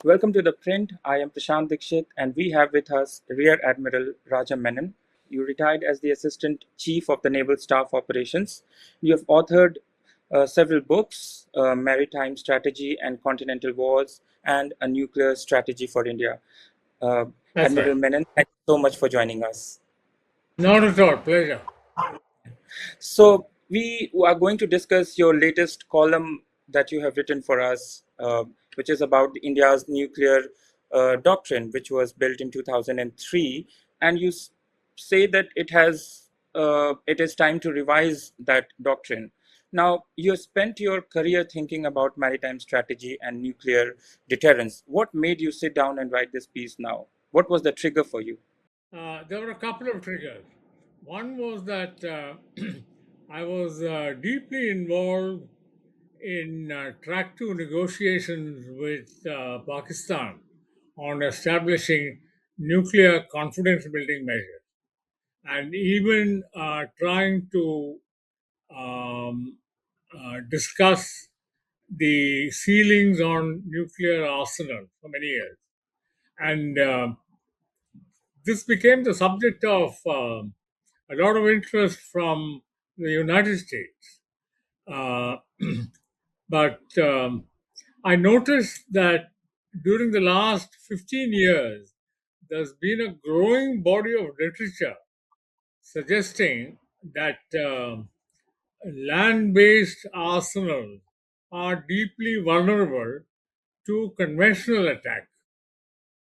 Welcome to ThePrint. I am Prashant Dixit, and we have with us Rear Admiral Raja Menon. You retired as the Assistant Chief of the Naval Staff Operations. You have authored several books, Maritime Strategy and Continental Wars, and A Nuclear Strategy for India. Uh, That's Admiral right. Menon, thank you so much for joining us. Not at all. Pleasure. So, we are going to discuss your latest column that you have written for us, which is about India's nuclear doctrine, which was built in 2003. And you say that it is time to revise that doctrine. Now, you spent your career thinking about maritime strategy and nuclear deterrence. What made you sit down and write this piece now? What was the trigger for you? There were a couple of triggers. One was that I was deeply involved in track two negotiations with Pakistan on establishing nuclear confidence building measures and even trying to um, discuss the ceilings on nuclear arsenal for many years. And this became the subject of a lot of interest from the United States. Uh, but I noticed that during the last 15 years, there's been a growing body of literature suggesting that land based arsenals are deeply vulnerable to conventional attack.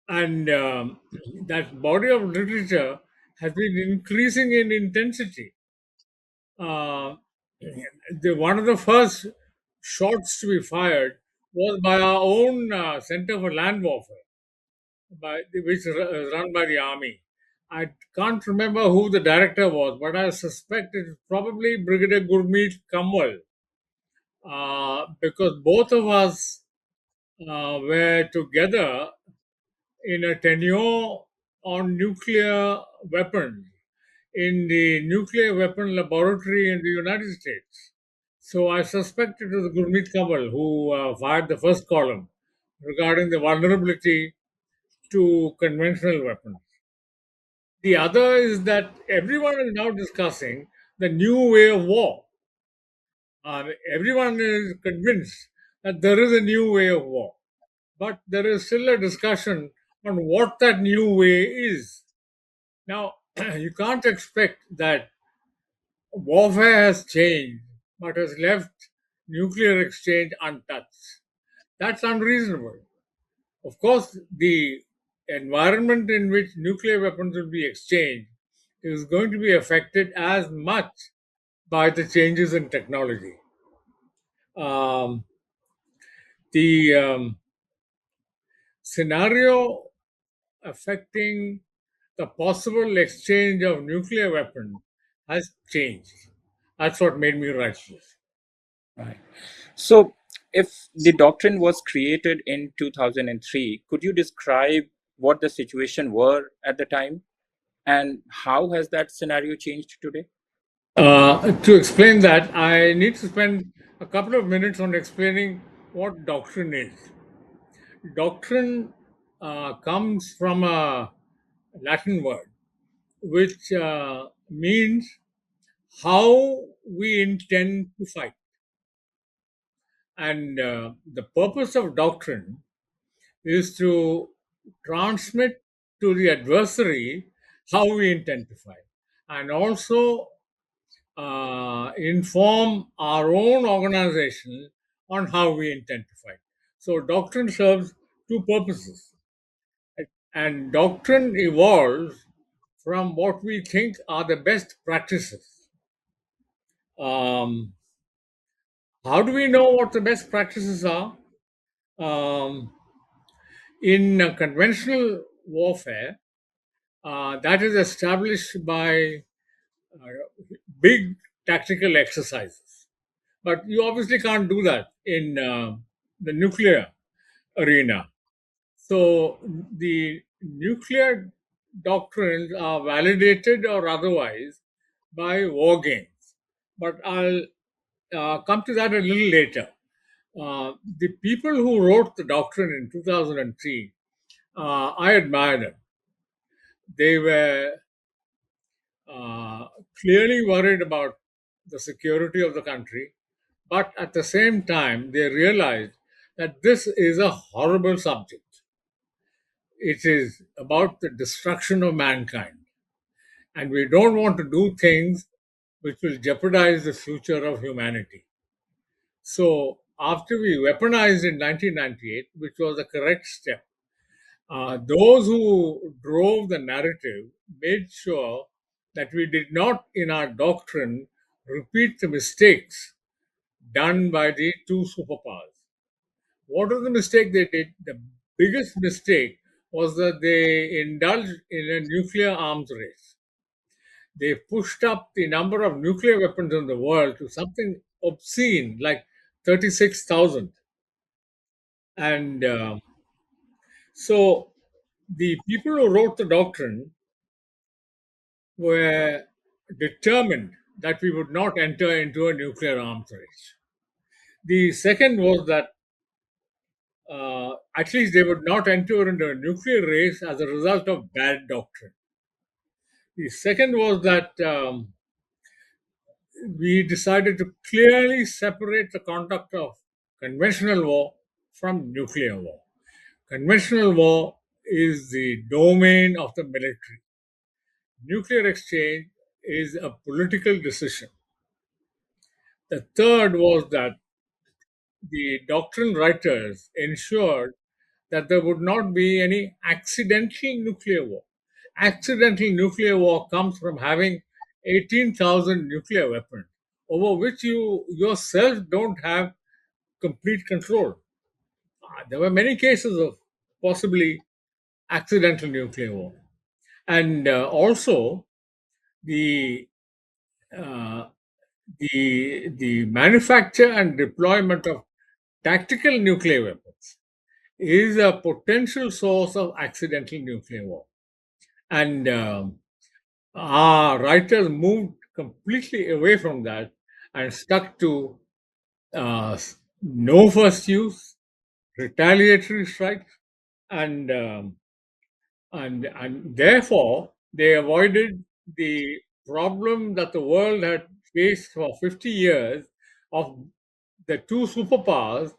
And that body of literature has been increasing in intensity. Uh, one of the first shots to be fired was by our own Center for Land Warfare, which is run by the Army. I can't remember who the director was, but I suspect it's probably Brigadier Gurmeet Kamwal, because both of us were together in a tenure on nuclear weapons in the nuclear weapon laboratory in the United States. So I suspect it was Gurmeet Kamal who fired the first column regarding the vulnerability to conventional weapons. The other is that everyone is now discussing the new way of war. Everyone is convinced that there is a new way of war, but there is still a discussion on what that new way is. Now, you can't expect that warfare has changed but has left nuclear exchange untouched. That's unreasonable. Of course, the environment in which nuclear weapons will be exchanged is going to be affected as much by the changes in technology. Um, the scenario affecting the possible exchange of nuclear weapons has changed. That's what made me write this. Right. So, if the doctrine was created in 2003, could you describe what the situation were at the time and how has that scenario changed today? To explain that, I need to spend a couple of minutes on explaining what doctrine is. Doctrine comes from a Latin word which means how we intend to fight. And the purpose of doctrine is to transmit to the adversary how we intend to fight and also inform our own organization on how we intend to fight. So, doctrine serves two purposes, and doctrine evolves from what we think are the best practices. Um, how do we know what the best practices are? Um, in conventional warfare, that is established by big tactical exercises. But you obviously can't do that in the nuclear arena. So the nuclear doctrines are validated or otherwise by war games. But I'll come to that a little later. The people who wrote the doctrine in 2003, I admire them. They were clearly worried about the security of the country, but at the same time, they realized that this is a horrible subject. It is about the destruction of mankind, and we don't want to do things which will jeopardize the future of humanity. So, after we weaponized in 1998, which was the correct step, those who drove the narrative made sure that we did not, in our doctrine, repeat the mistakes done by the two superpowers. What was the mistake they did? The biggest mistake was that they indulged in a nuclear arms race. They pushed up the number of nuclear weapons in the world to something obscene, like 36,000. And so the people who wrote the doctrine were determined that we would not enter into a nuclear arms race. The second was that at least they would not enter into a nuclear race as a result of bad doctrine. The second was that we decided to clearly separate the conduct of conventional war from nuclear war. Conventional war is the domain of the military. Nuclear exchange is a political decision. The third was that the doctrine writers ensured that there would not be any accidental nuclear war. Accidental nuclear war comes from having 18,000 nuclear weapons over which you yourself don't have complete control. There were many cases of possibly accidental nuclear war. And also, the uh, the manufacture and deployment of tactical nuclear weapons is a potential source of accidental nuclear war. And our writers moved completely away from that and stuck to no first use, retaliatory strikes, and and therefore they avoided the problem that the world had faced for 50 years of the two superpowers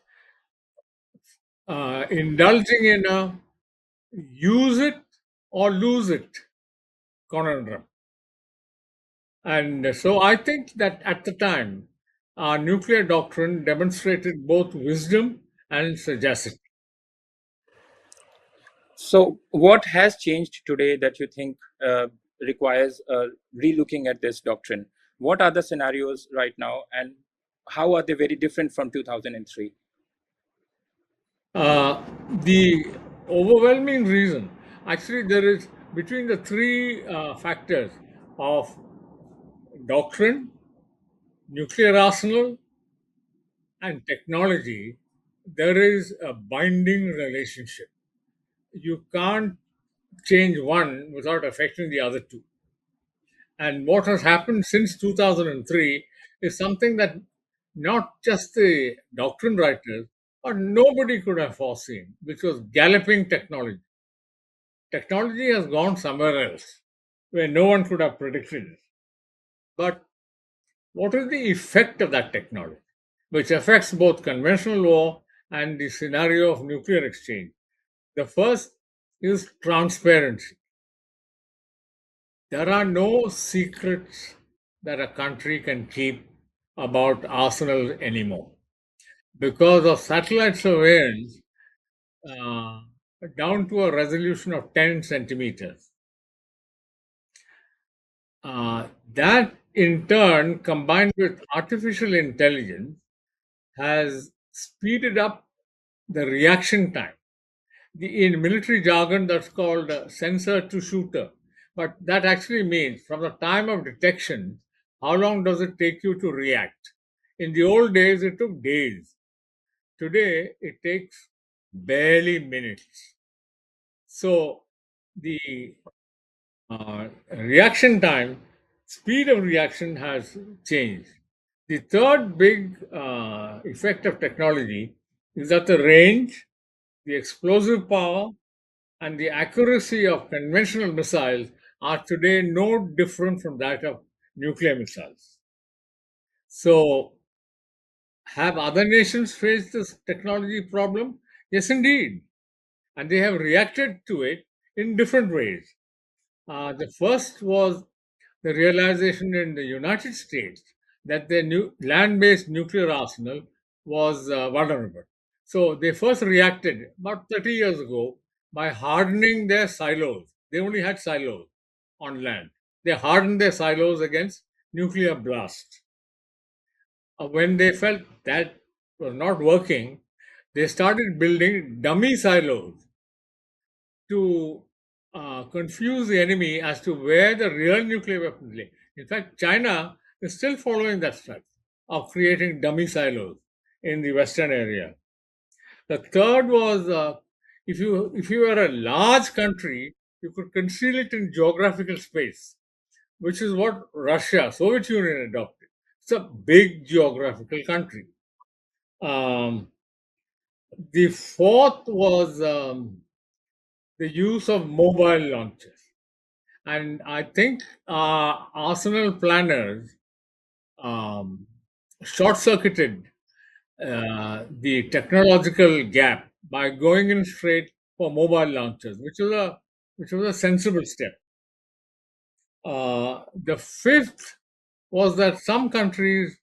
indulging in a use it or lose it conundrum. And so I think that at the time, our nuclear doctrine demonstrated both wisdom and sagacity. So, what has changed today that you think requires relooking at this doctrine? What are the scenarios right now, and how are they very different from 2003? Uh, the overwhelming reason, actually, there is between the three factors of doctrine, nuclear arsenal, and technology, there is a binding relationship. You can't change one without affecting the other two. And what has happened since 2003 is something that not just the doctrine writers, but nobody could have foreseen, which was galloping technology. Technology has gone somewhere else where no one could have predicted it. But what is the effect of that technology, which affects both conventional war and the scenario of nuclear exchange? The first is transparency. There are no secrets that a country can keep about arsenals anymore. Because of satellite surveillance, uh, down to a resolution of 10 centimeters. That in turn, combined with artificial intelligence, has speeded up the reaction time. In military jargon, that's called sensor to shooter. But that actually means from the time of detection, how long does it take you to react? In the old days, it took days. Today, it takes barely minutes. So the reaction time, speed of reaction has changed. The third big effect of technology is that the range, the explosive power, and the accuracy of conventional missiles are today no different from that of nuclear missiles. So, have other nations faced this technology problem? Yes, indeed. And they have reacted to it in different ways. The first was the realization in the United States that their new land-based nuclear arsenal was vulnerable. So they first reacted about 30 years ago by hardening their silos. They only had silos on land. They hardened their silos against nuclear blast. When they felt that was not working, they started building dummy silos to confuse the enemy as to where the real nuclear weapons lay. In fact, China is still following that strategy of creating dummy silos in the western area. The third was if you were a large country, you could conceal it in geographical space, which is what Russia, Soviet Union adopted. It's a big geographical country. Um, the fourth was the use of mobile launchers. And I think arsenal planners um, short circuited the technological gap by going in straight for mobile launchers, which was a sensible step. The fifth was that some countries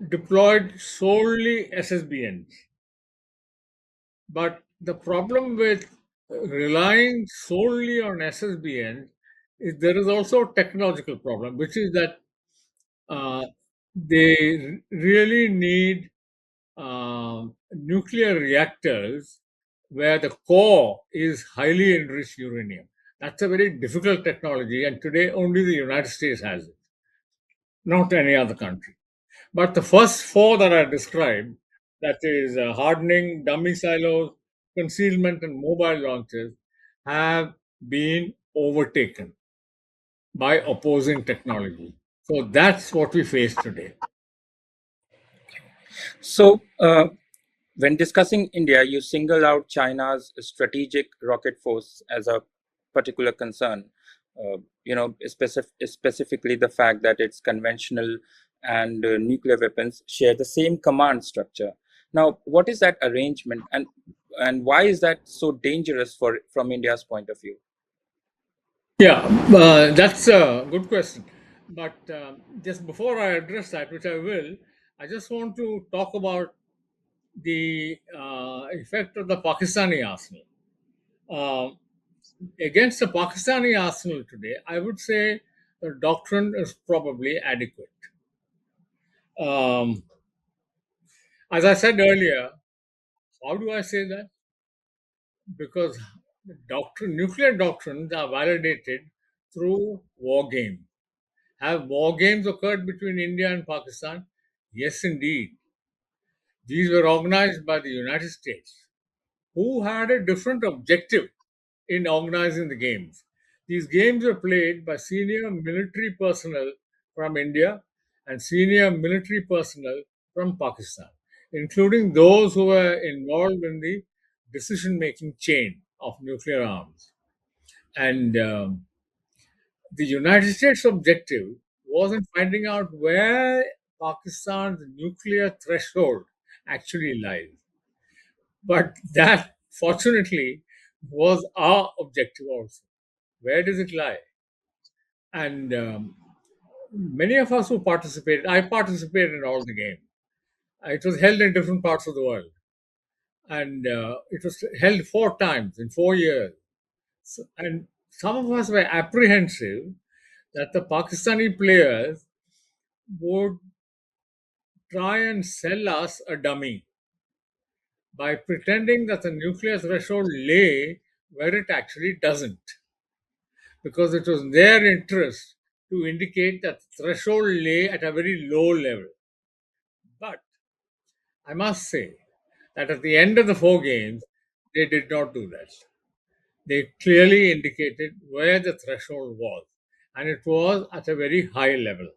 deployed solely SSBNs. But the problem with relying solely on SSBNs is there is also a technological problem, which is that uh, they really need nuclear reactors where the core is highly enriched uranium. That's a very difficult technology, and today only the United States has it, not any other country. But the first four that I described, that is hardening, dummy silos, concealment, and mobile launches, have been overtaken by opposing technology. So that's what we face today. So, when discussing India, you single out China's strategic rocket force as a particular concern. Specifically the fact that its conventional and nuclear weapons share the same command structure. Now, what is that arrangement, and why is that so dangerous from India's point of view? Yeah, that's a good question. But just before I address that, which I will, I just want to talk about the effect of the Pakistani arsenal. Uh, Against the Pakistani arsenal today, I would say the doctrine is probably adequate. Um, as I said earlier, how do I say that? Because nuclear doctrines are validated through war games. Have war games occurred between India and Pakistan? Yes, indeed. These were organized by the United States, who had a different objective in organizing the games. These games were played by senior military personnel from India and senior military personnel from Pakistan, including those who were involved in the decision making chain of nuclear arms. And the United States' objective wasn't finding out where Pakistan's nuclear threshold actually lies. But that, fortunately, was our objective also. Where does it lie? And many of us who participated, I participated in all the games. It was held in different parts of the world. And it was held 4 times in 4 years. And some of us were apprehensive that the Pakistani players would try and sell us a dummy by pretending that the nuclear threshold lay where it actually doesn't, because it was their interest to indicate that the threshold lay at a very low level. But I must say that at the end of the 4 games, they did not do that. They clearly indicated where the threshold was, and it was at a very high level.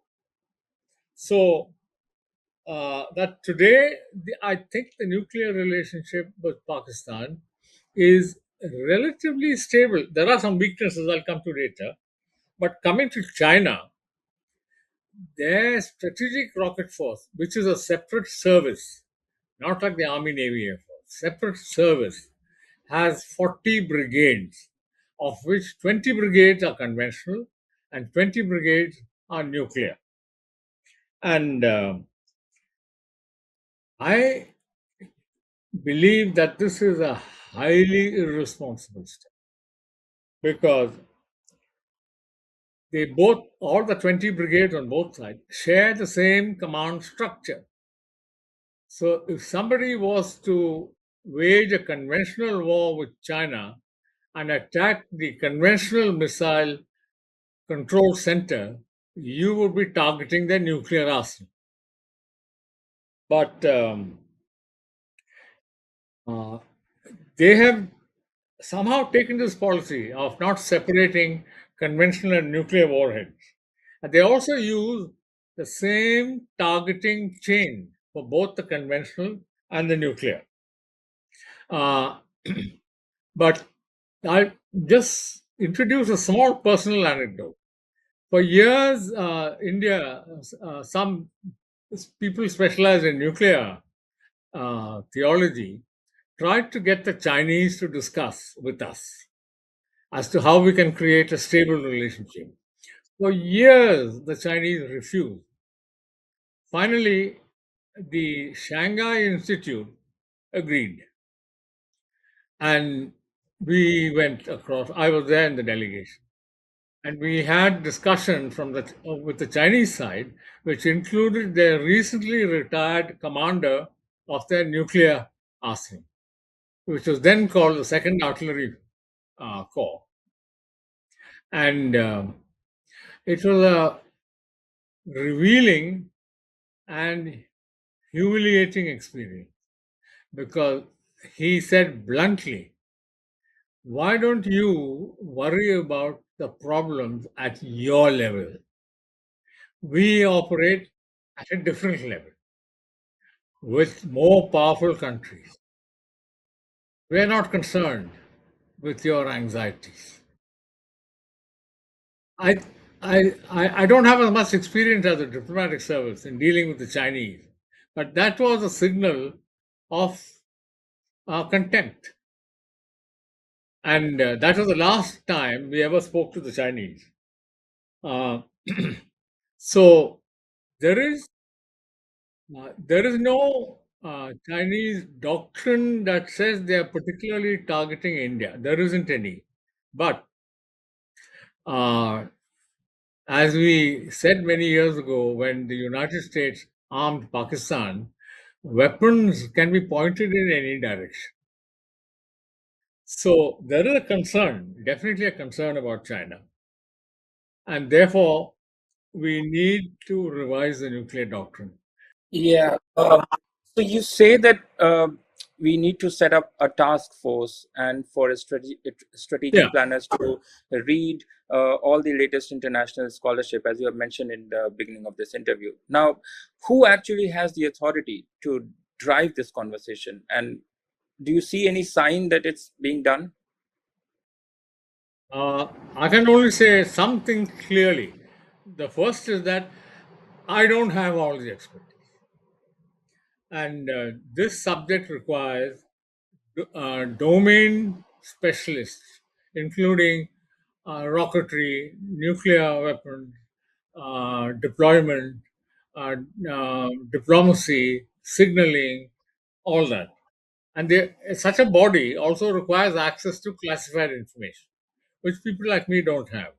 So that today, I think the nuclear relationship with Pakistan is relatively stable. There are some weaknesses I'll come to later. But coming to China, their strategic rocket force, which is a separate service, not like the Army, Navy, Air Force, separate service, has 40 brigades, of which 20 brigades are conventional and 20 brigades are nuclear. And I believe that this is a highly irresponsible step because they both, all the 20 brigades on both sides, share the same command structure. So if somebody was to wage a conventional war with China and attack the conventional missile control center, you would be targeting their nuclear arsenal. But uh, they have somehow taken this policy of not separating conventional and nuclear warheads. And they also use the same targeting chain for both the conventional and the nuclear. Uh, but I'll just introduce a small personal anecdote. For years, India, some people specialized in nuclear theology tried to get the Chinese to discuss with us as to how we can create a stable relationship. For years, the Chinese refused. Finally, the Shanghai Institute agreed, and we went across. I was there in the delegation, and we had discussion from the with the Chinese side, which included their recently retired commander of their nuclear arsenal, which was then called the Second Artillery Corps, and it was a revealing and humiliating experience because he said bluntly, "Why don't you worry about the problems at your level? We operate at a different level with more powerful countries. We're not concerned with your anxieties." I, I don't have as much experience as a diplomatic service in dealing with the Chinese, but that was a signal of contempt. And that was the last time we ever spoke to the Chinese. Uh, so there is no Chinese doctrine that says they are particularly targeting India. There isn't any. But uh, as we said many years ago, when the United States armed Pakistan, weapons can be pointed in any direction. So there is a concern, definitely a concern about China. And therefore, we need to revise the nuclear doctrine. Yeah. So you say that we need to set up a task force and for a Yeah. strategic planners to read all the latest international scholarship, as you have mentioned in the beginning of this interview. Now, who actually has the authority to drive this conversation? And do you see any sign that it's being done? I can only say something clearly. The first is that I don't have all the expertise. And this subject requires domain specialists, including rocketry, nuclear weapons, deployment, diplomacy, signaling, all that. And such a body also requires access to classified information, which people like me don't have.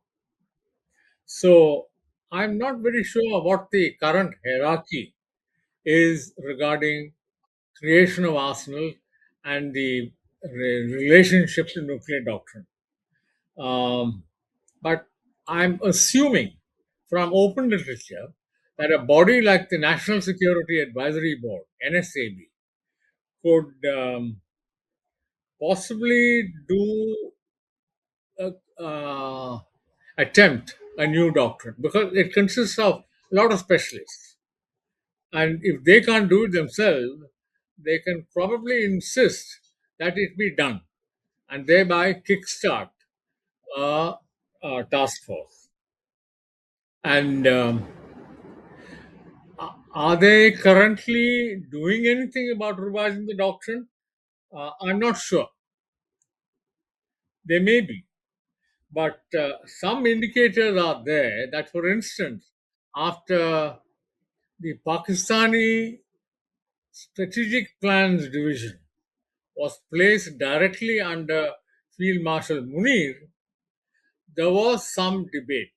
So I'm not very sure what the current hierarchy is regarding creation of arsenal and the relationship to nuclear doctrine. Um, but I'm assuming from open literature that a body like the National Security Advisory Board, NSAB, could possibly do a, attempt a new doctrine because it consists of a lot of specialists. And if they can't do it themselves, they can probably insist that it be done and thereby kickstart a, a task force. And are they currently doing anything about revising the doctrine? I'm not sure. They may be. But some indicators are there that, for instance, after the Pakistani Strategic Plans Division was placed directly under Field Marshal Munir, there was some debate.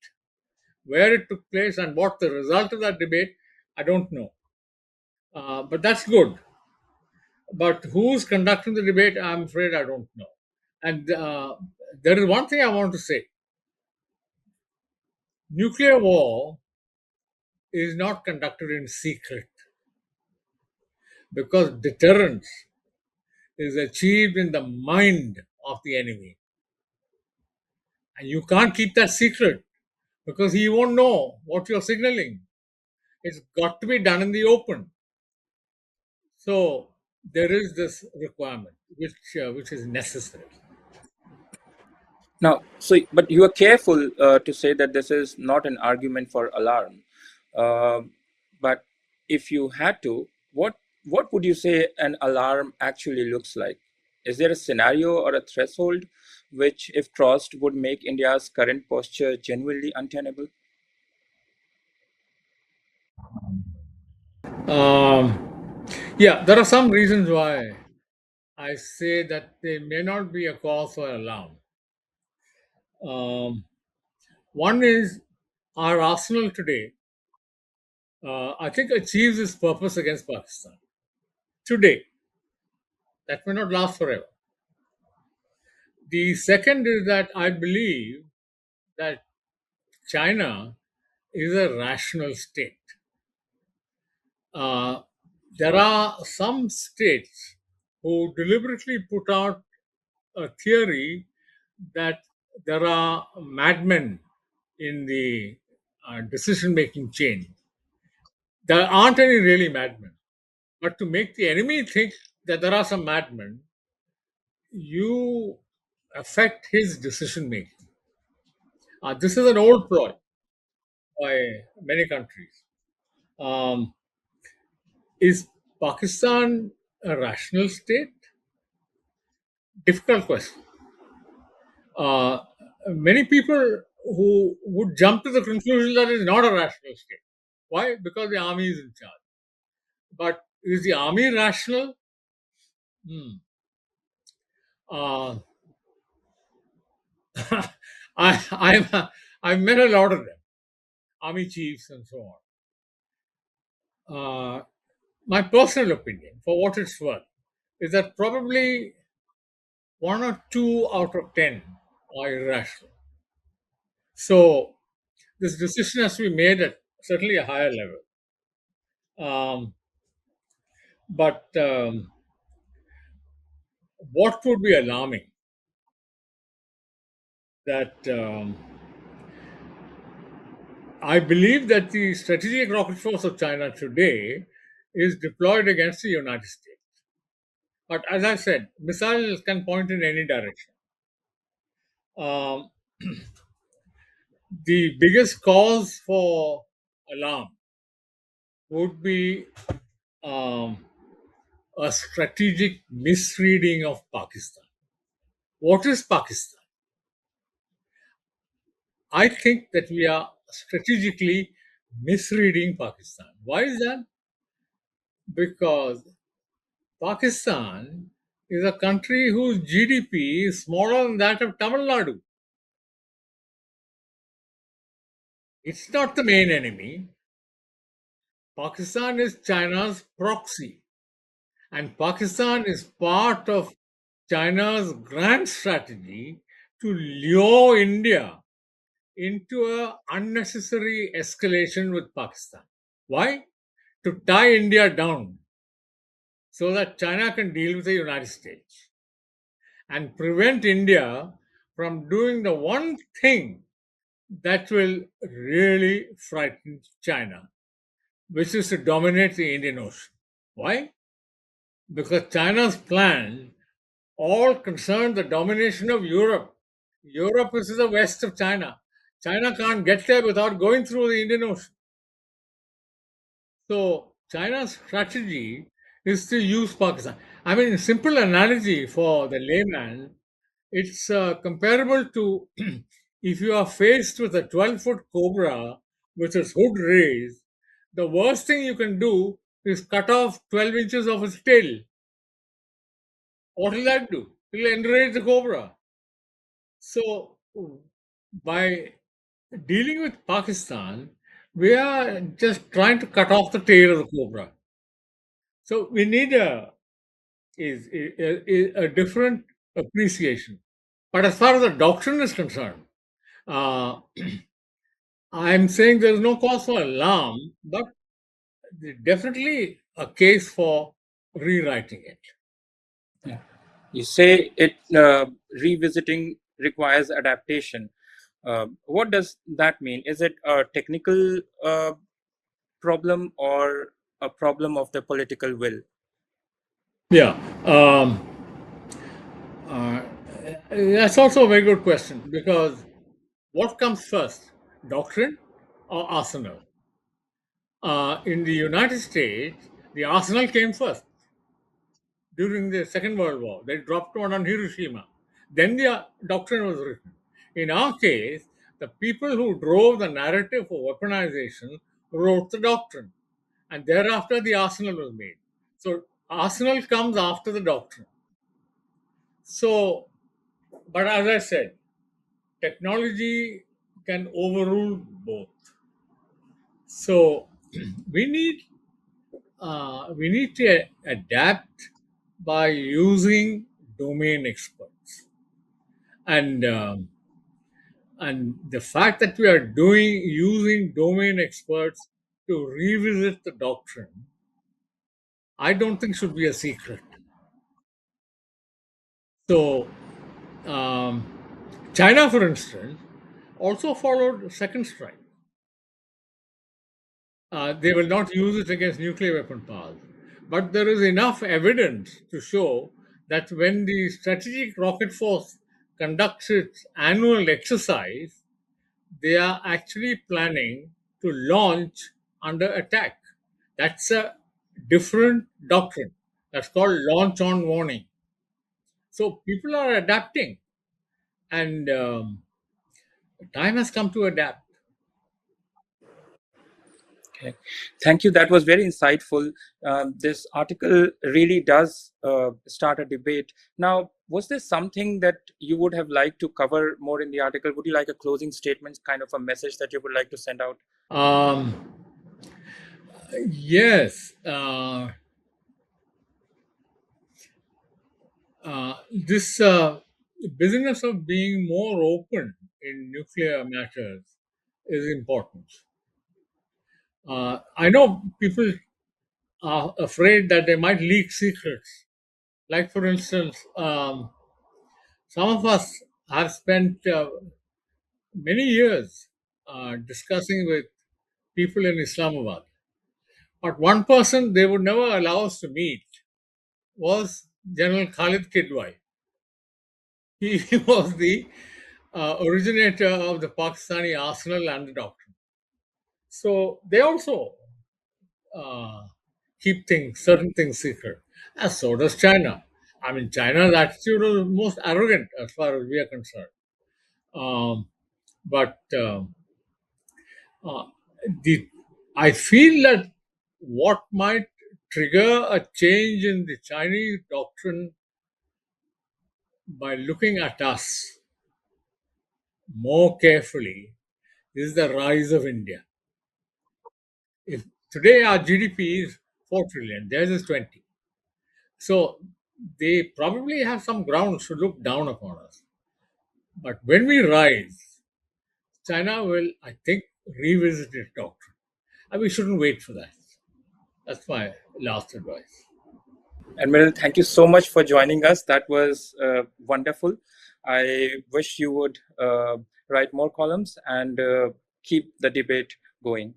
Where it took place and what the result of that debate, I don't know. But that's good. But who's conducting the debate, I'm afraid I don't know. And there is one thing I want to say: nuclear war is not conducted in secret, because deterrence is achieved in the mind of the enemy. And you can't keep that secret because he won't know what you're signaling. It's got to be done in the open. So there is this requirement which is necessary. Now, but you are careful to say that this is not an argument for alarm. Uh, but if you had to, what would you say an alarm actually looks like? Is there a scenario or a threshold which, if crossed, would make India's current posture genuinely untenable? Yeah, there are some reasons why I say that they may not be a cause for alarm. Um, One is our arsenal today, I think, achieves its purpose against Pakistan. Today, that may not last forever. The second is that I believe that China is a rational state. Uh, there are some states who deliberately put out a theory that there are madmen in the decision making chain. There aren't any really madmen. But to make the enemy think that there are some madmen, you affect his decision making. This is an old ploy by many countries. Um, is Pakistan a rational state? Difficult question. Uh, Many people who would jump to the conclusion that it's not a rational state. Why? Because the army is in charge. But is the army rational? Hmm. Uh, I've met a lot of them, army chiefs and so on. My personal opinion, for what it's worth, is that probably one or two out of 10 are irrational. So this decision has to be made at certainly a higher level. Um, but what would be alarming that I believe that the strategic rocket force of China today is deployed against the United States. But as I said, missiles can point in any direction. Um, the biggest cause for alarm would be um, a strategic misreading of Pakistan. What is Pakistan? I think that we are strategically misreading Pakistan. Why is that? Because Pakistan is a country whose GDP is smaller than that of Tamil Nadu. It's not the main enemy. Pakistan is China's proxy, and Pakistan is part of China's grand strategy to lure India into an unnecessary escalation with Pakistan. Why? To tie India down so that China can deal with the United States and prevent India from doing the one thing that will really frighten China, which is to dominate the Indian Ocean. Why? Because China's plan all concern the domination of Europe. Europe is to the west of China. China can't get there without going through the Indian Ocean. So China's strategy is to use Pakistan. I mean, a simple analogy for the layman, it's comparable to if you are faced with a 12-foot cobra with its hood raised, the worst thing you can do is cut off 12 inches of its tail. What will that do? It will enrage the cobra. So, by dealing with Pakistan, we are just trying to cut off the tail of the cobra. So, we need a different appreciation. But as far as the doctrine is concerned, uh, I'm saying there is no cause for alarm, but definitely a case for rewriting it. Yeah. You say it revisiting requires adaptation. What does that mean? Is it a technical problem or a problem of the political will? Yeah. Uh, that's also a very good question because what comes first, doctrine or arsenal? In the United States, the arsenal came first during the Second World War. They dropped one on Hiroshima. Then the doctrine was written. In our case, the people who drove the narrative for weaponization wrote the doctrine, and thereafter the arsenal was made. So, arsenal comes after the doctrine. So, but as I said, technology can overrule both. So we need we need to adapt by using domain experts, and the fact that we are doing using domain experts to revisit the doctrine, I don't think should be a secret. So um, China, for instance, also followed second strike. They will not use it against nuclear weapon powers. But there is enough evidence to show that when the Strategic Rocket Force conducts its annual exercise, they are actually planning to launch under attack. That's a different doctrine. That's called launch on warning. So people are adapting, and time has come to adapt. Okay. Thank you. That was very insightful. This article really does start a debate. Now, was there something that you would have liked to cover more in the article? Would you like a closing statement, kind of a message that you would like to send out? Um, yes. This business of being more open in nuclear matters is important. I know people are afraid that they might leak secrets. Like, for instance, some of us have spent many years discussing with people in Islamabad. But one person they would never allow us to meet was General Khalid Kidwai. He was the originator of the Pakistani arsenal and the doctrine. So they also uh, keep certain things secret, and so does China. I mean, China's attitude is most arrogant as far as we are concerned. Um, but uh, the I feel that what might trigger a change in the Chinese doctrine by looking at us more carefully is the rise of India. If today our GDP is 4 trillion, theirs is 20. So they probably have some grounds to look down upon us. But when we rise, China will, I think, revisit its doctrine. And we shouldn't wait for that. That's my last advice. Admiral, thank you so much for joining us. That was wonderful. I wish you would write more columns and keep the debate going.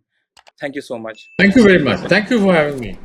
Thank you so much. Thank you very much. Thank you for having me.